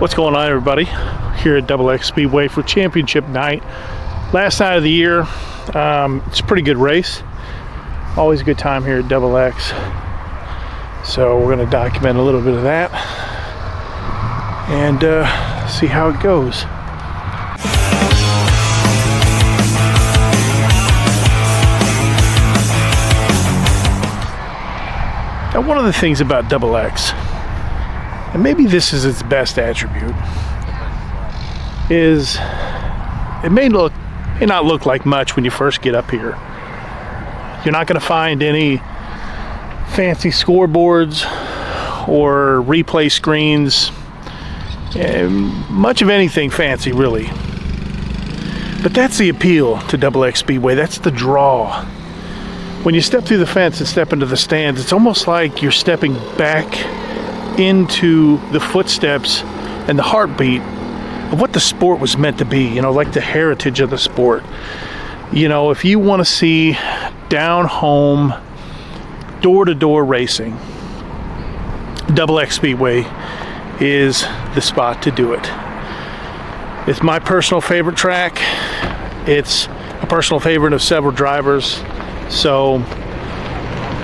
What's going on, everybody? Here at XX Speedway for championship night. Last night of the year. It's a pretty good race. Always a good time here at XX. So we're going to document a little bit of that and see how it goes. Now, one of the things about XX, and maybe this is its best attribute, is it may not look like much when you first get up here. You're not going to find any fancy scoreboards or replay screens, much of anything fancy really. But that's the appeal to XX Speedway. That's the draw. When you step through the fence and step into the stands, it's almost like you're stepping back into the footsteps and the heartbeat of what the sport was meant to be, you know, like the heritage of the sport. You know, if you want to see down home, door-to-door racing, XX Speedway is the spot to do it. It's my personal favorite track. It's a personal favorite of several drivers. So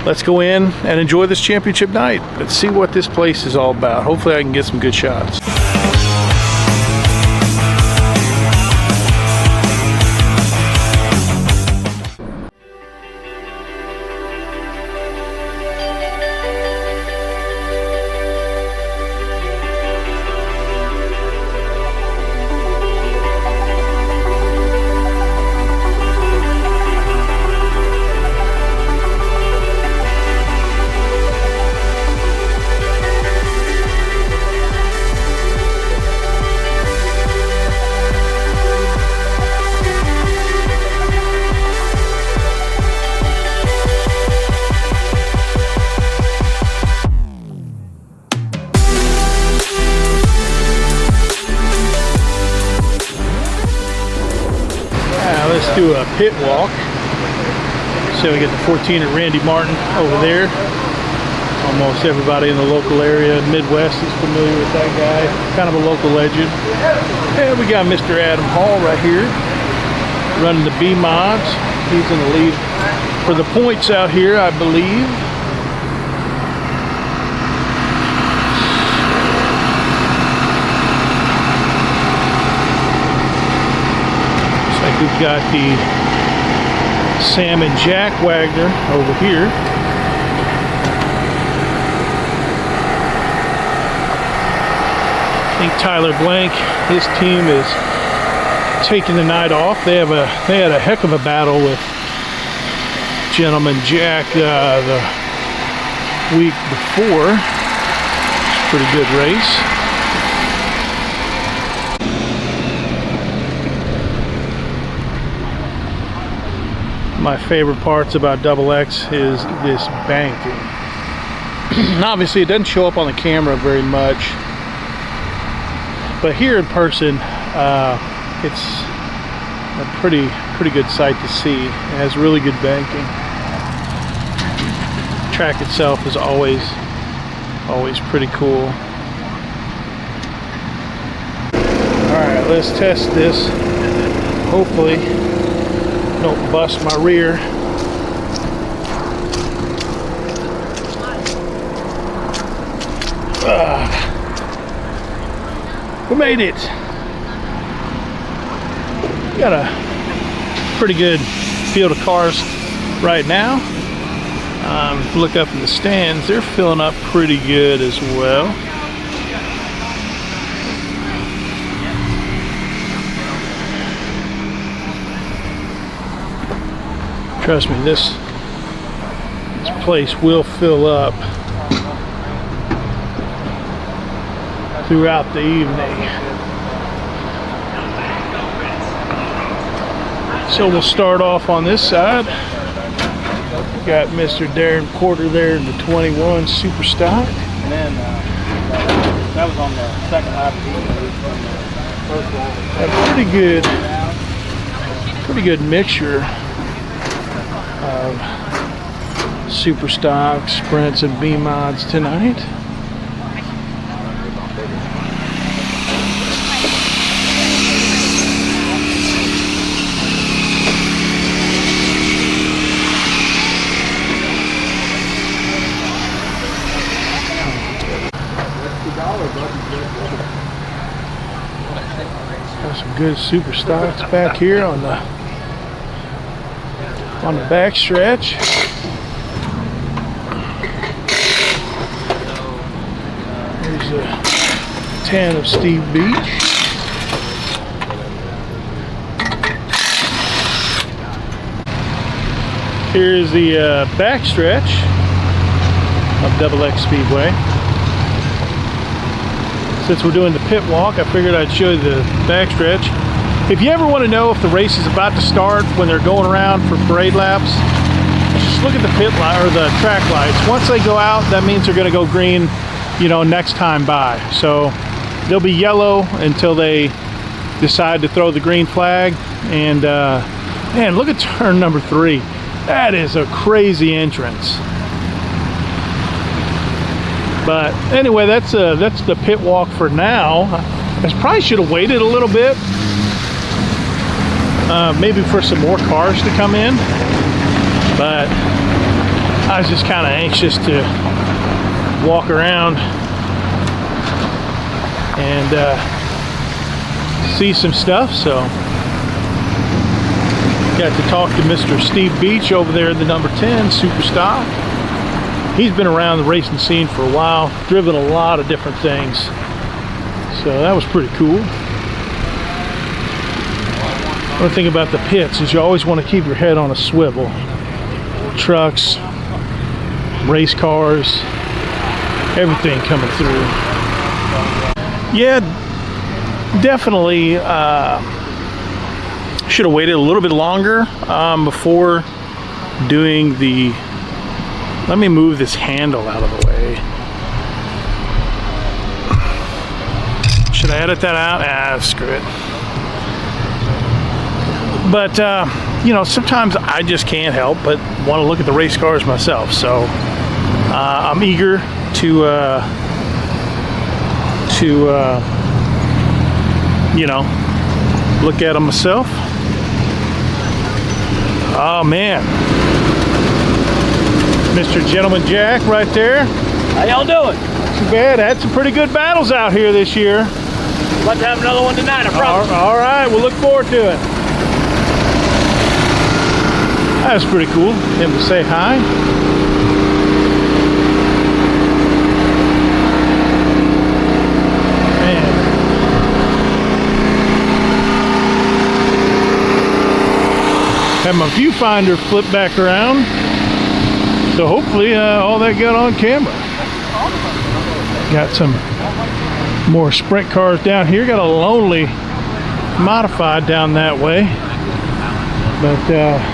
let's go in and enjoy this championship night. Let's see what this place is all about. Hopefully I can get some good shots. Let's do a pit walk. So we get the 14 at Randy Martin over there. Almost everybody in the local area, Midwest, is familiar with that guy. Kind of a local legend. And we got Mr. Adam Hall right here, running the B mods. He's in the lead for the points out here, I believe. We've got the Sam and Jack Wagner over here. I think Tyler Blank, his team is taking the night off. They had a heck of a battle with Gentleman Jack the week before. It's a pretty good race. My favorite parts about XX is this banking. Obviously it doesn't show up on the camera very much, but here in person it's a pretty good sight to see. It has really good banking. The track itself is always pretty cool. Alright, let's test this. Hopefully don't bust my rear. We made it. Got a pretty good field of cars right now. Look up in the stands, they're filling up pretty good as well. Trust me, this place will fill up throughout the evening. So we'll start off on this side. Got Mr. Darren Porter there in the 21 Super Stock. And then that was on the second lap of the first one. A pretty good mixture of Super Stocks, Sprints, and B mods tonight. Got some good super stocks back here on the back stretch. Here's a 10 of Steve Beach. Here's the back stretch of XX Speedway. Since we're doing the pit walk, I figured I'd show you the back stretch. If you ever want to know if the race is about to start when they're going around for parade laps, just look at the pit light or the track lights. Once they go out, that means they're going to go green, you know, next time by. So they'll be yellow until they decide to throw the green flag. And man, look at turn number 3. That is a crazy entrance. But anyway, that's the pit walk for now. I probably should have waited a little bit, maybe for some more cars to come in. But I was just kind of anxious to walk around and see some stuff. So got to talk to Mr. Steve Beach over there at the number 10 Super Stock. He's been around the racing scene for a while, driven a lot of different things. So that was pretty cool. One thing about the pits is you always want to keep your head on a swivel. Trucks, race cars, everything coming through. Yeah, definitely should have waited a little bit longer before doing the... Let me move this handle out of the way. Should I edit that out? Ah, screw it. But, you know, sometimes I just can't help but want to look at the race cars myself. So I'm eager to you know, look at them myself. Oh, man. Mr. Gentleman Jack right there. How y'all doing? Too bad. Had some pretty good battles out here this year. About to have another one tonight, I promise. All right, we'll look forward to it. That was pretty cool. Him to say hi. Man. Have my viewfinder flip back around. So hopefully all that got on camera. Got some more sprint cars down here. Got a Lonely modified down that way. But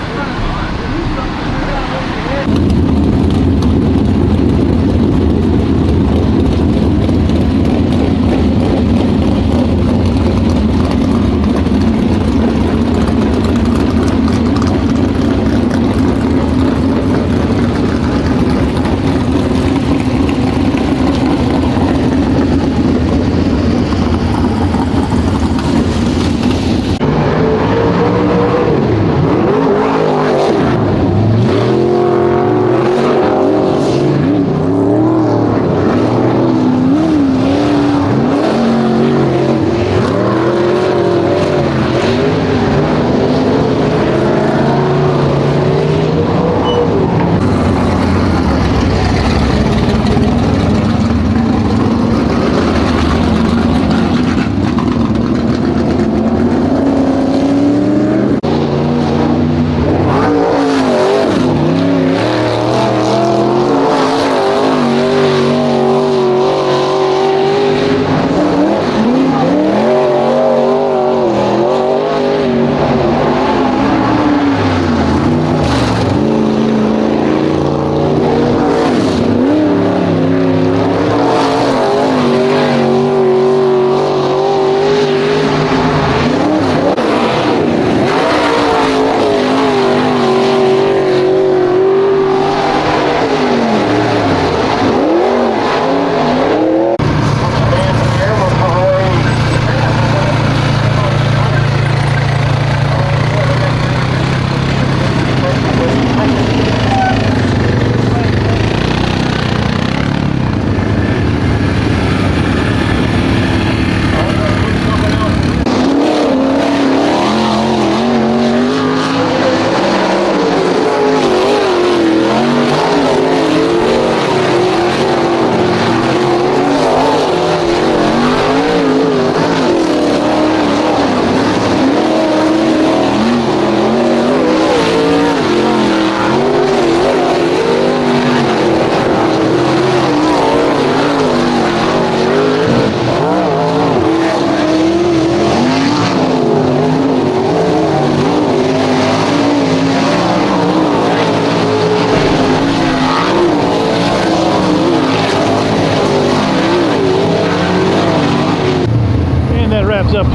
That wraps up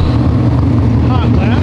hot laps.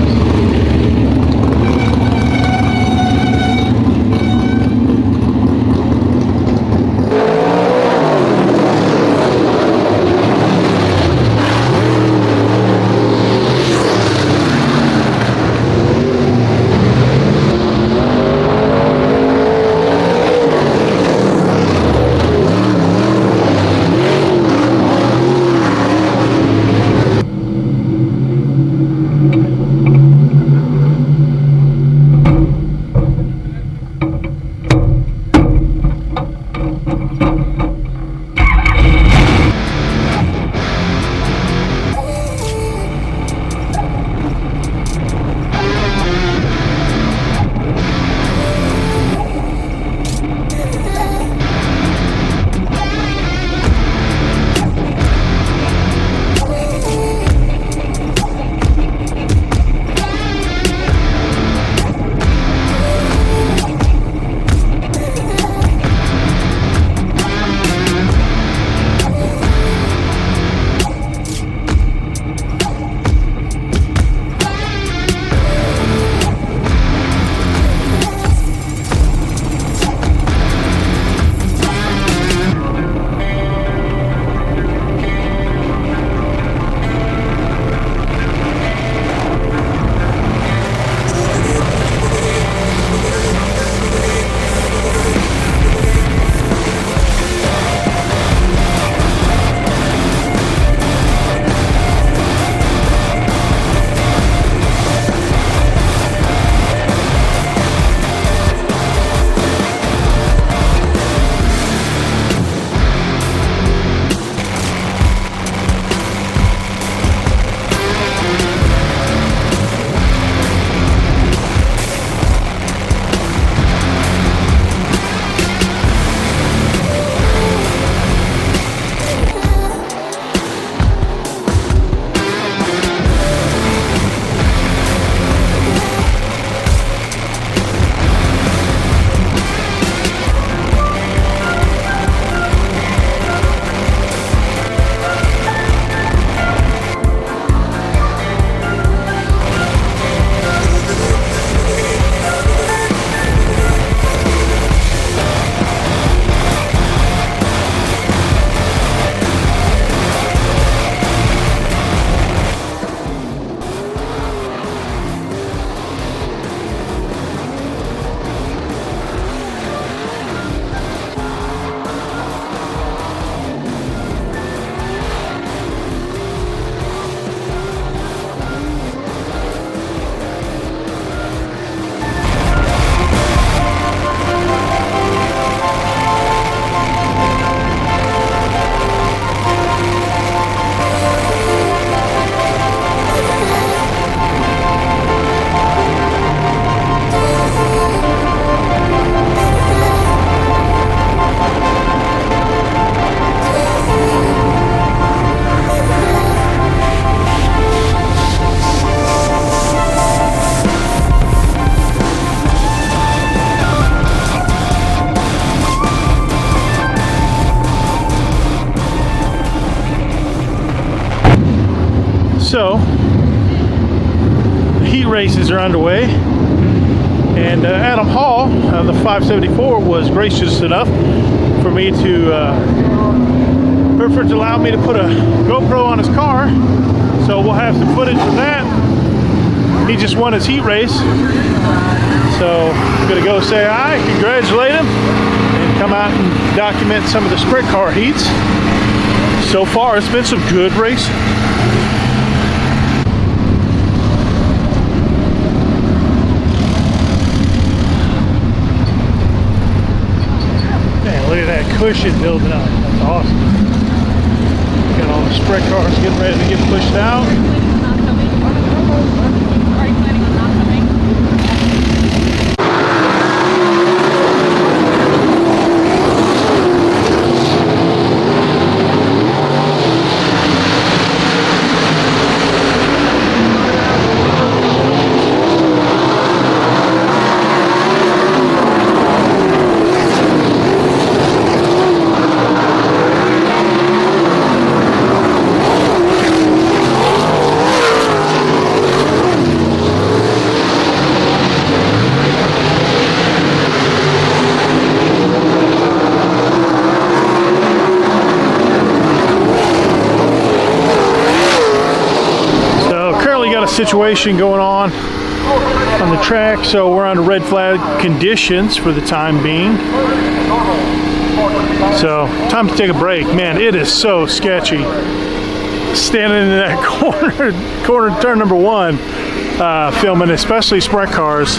So, the heat races are underway, and Adam Hall, the 574, was gracious enough for me to, allow me to put a GoPro on his car, so we'll have some footage from that. He just won his heat race, so I'm gonna go say hi, congratulate him, and come out and document some of the sprint car heats. So far, it's been some good racing. Man, look at that cushion building up. That's awesome. Got all the sprint cars getting ready to get pushed out. Are you planning on not coming? apparently got a situation going on the track, so we're under red flag conditions for the time being. So, time to take a break. Man, it is so sketchy. Standing in that corner turn number 1, filming, especially sprint cars.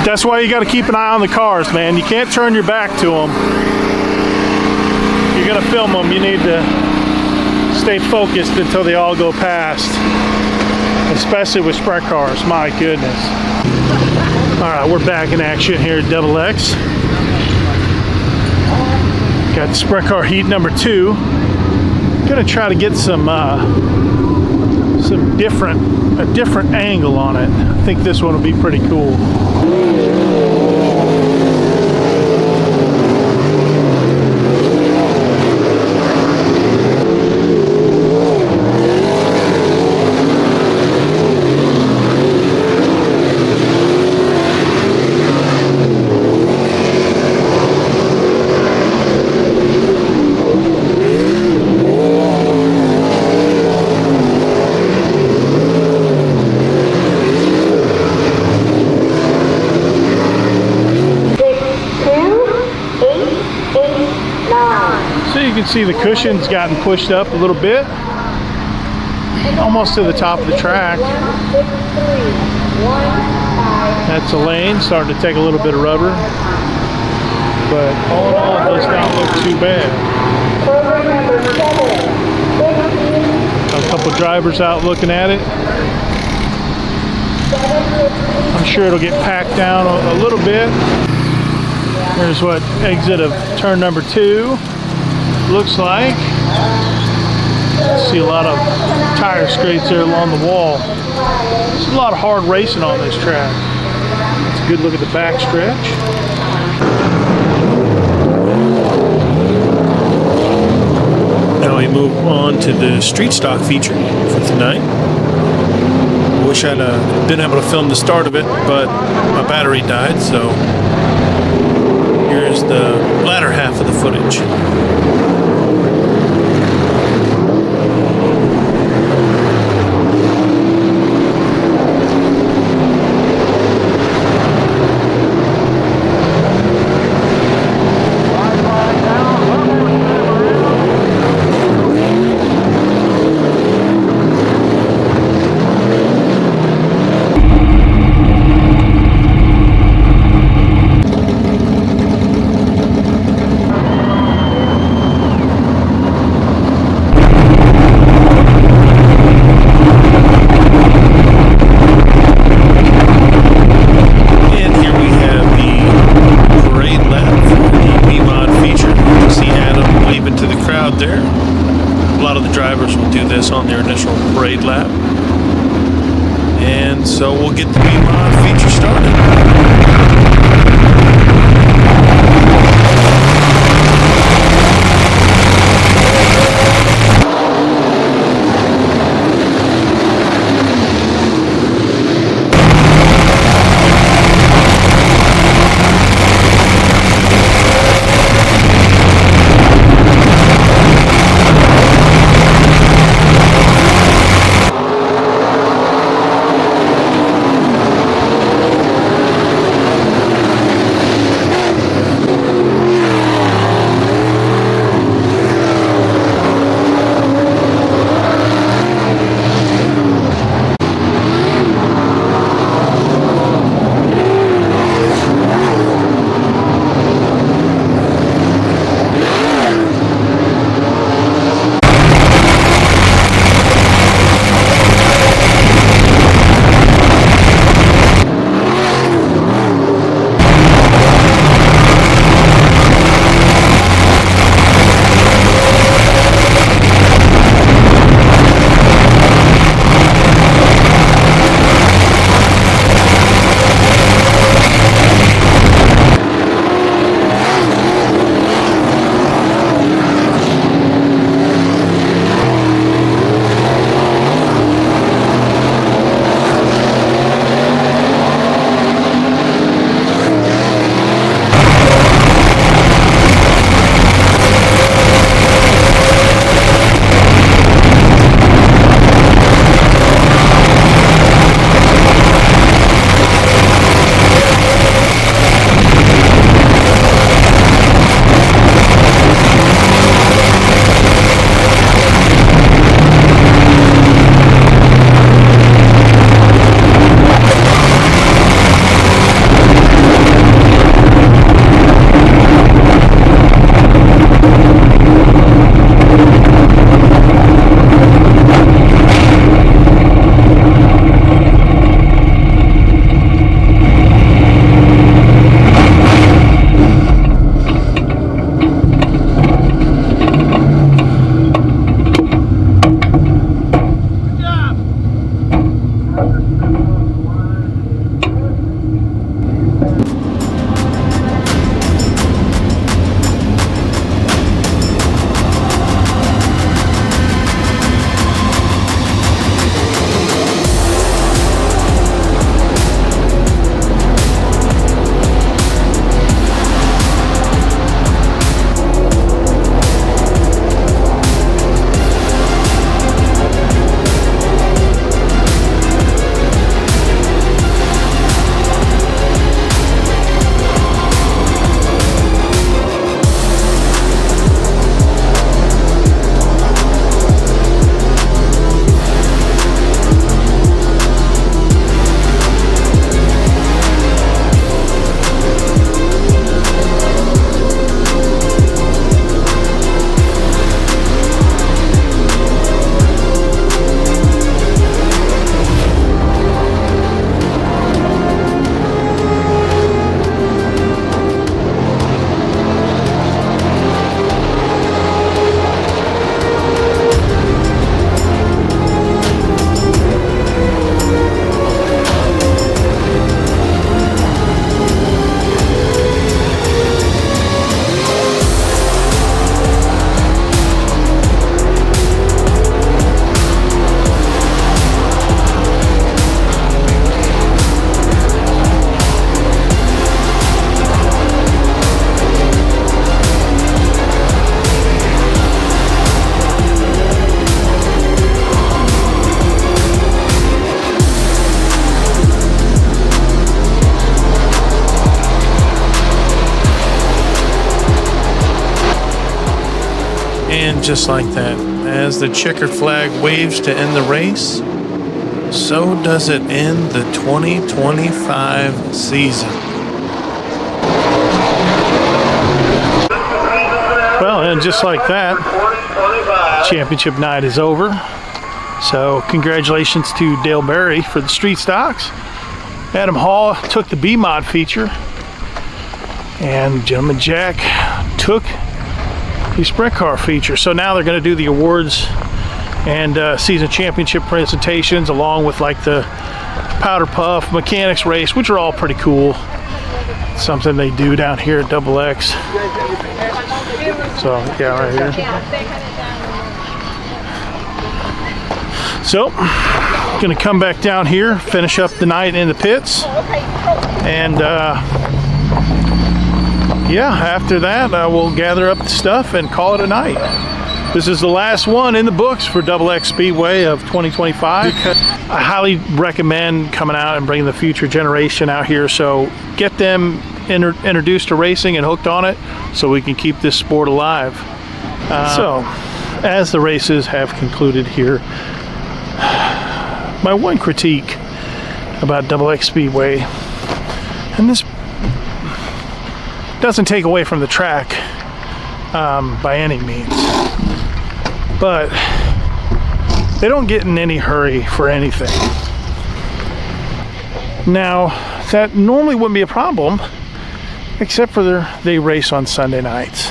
That's why you got to keep an eye on the cars, man. You can't turn your back to them. You're gonna film them. You need to stay focused until they all go past, especially with sprint cars. My goodness. All right, we're back in action here at Double X. Got the sprint car heat number 2. Gonna try to get a different angle on it. I think this one will be pretty cool. You can see the cushion's gotten pushed up a little bit, almost to the top of the track. That's a lane starting to take a little bit of rubber, but all in all, it does not look too bad. Got a couple drivers out looking at it. I'm sure it'll get packed down a little bit. Here's what exit of turn number 2 looks like. See a lot of tire scrapes there along the wall. There's a lot of hard racing on this track. It's a good look at the back stretch. Now we move on to the street stock feature for tonight. Wish I'd been able to film the start of it, but my battery died, so here's the latter half of the footage. On their initial parade lap, and so we'll get the B-Mod feature started. just like that, as the checkered flag waves to end the race, so does it end the 2025 season. Well, and just like that, championship night is over. So congratulations to Dale Berry for the street stocks. Adam Hall took the B-Mod feature, and Gentleman Jack took the sprint car feature. So now they're going to do the awards and season championship presentations, along with like the powder puff mechanics race, which are all pretty cool. Something they do down here at Double X. So yeah, right here. So gonna come back down here, finish up the night in the pits, and yeah, after that we'll gather up the stuff and call it a night. This is the last one in the books for Double X Speedway of 2025. I highly recommend coming out and bringing the future generation out here, so get them introduced to racing and hooked on it, so we can keep this sport alive. So as the races have concluded here, my one critique about Double X Speedway, and this doesn't take away from the track by any means, but they don't get in any hurry for anything. Now, that normally wouldn't be a problem, except for they race on Sunday nights,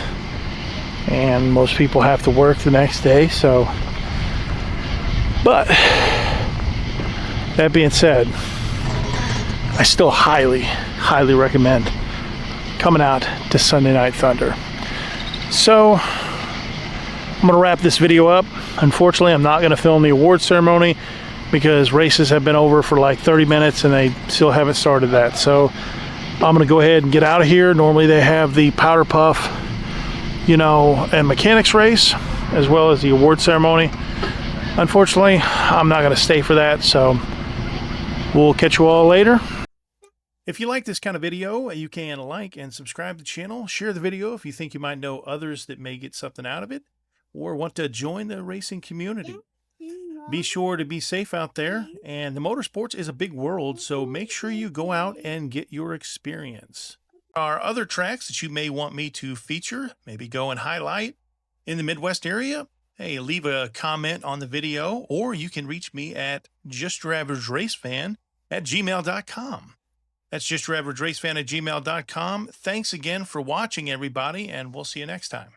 and most people have to work the next day. So, but that being said, I still highly recommend coming out to Sunday Night Thunder. So I'm gonna wrap this video up. Unfortunately, I'm not gonna film the award ceremony because races have been over for like 30 minutes and they still haven't started that. So I'm gonna go ahead and get out of here. Normally they have the powder puff, you know, and mechanics race, as well as the award ceremony. Unfortunately, I'm not gonna stay for that, so we'll catch you all later. If you like this kind of video, you can like and subscribe to the channel. Share the video if you think you might know others that may get something out of it or want to join the racing community. Be sure to be safe out there, and the motorsports is a big world, so make sure you go out and get your experience. There are other tracks that you may want me to feature, maybe go and highlight in the Midwest area. Hey, leave a comment on the video, or you can reach me at justyouraverage@gmail.com. That's justyouraverage@gmail.com. Thanks again for watching, everybody, and we'll see you next time.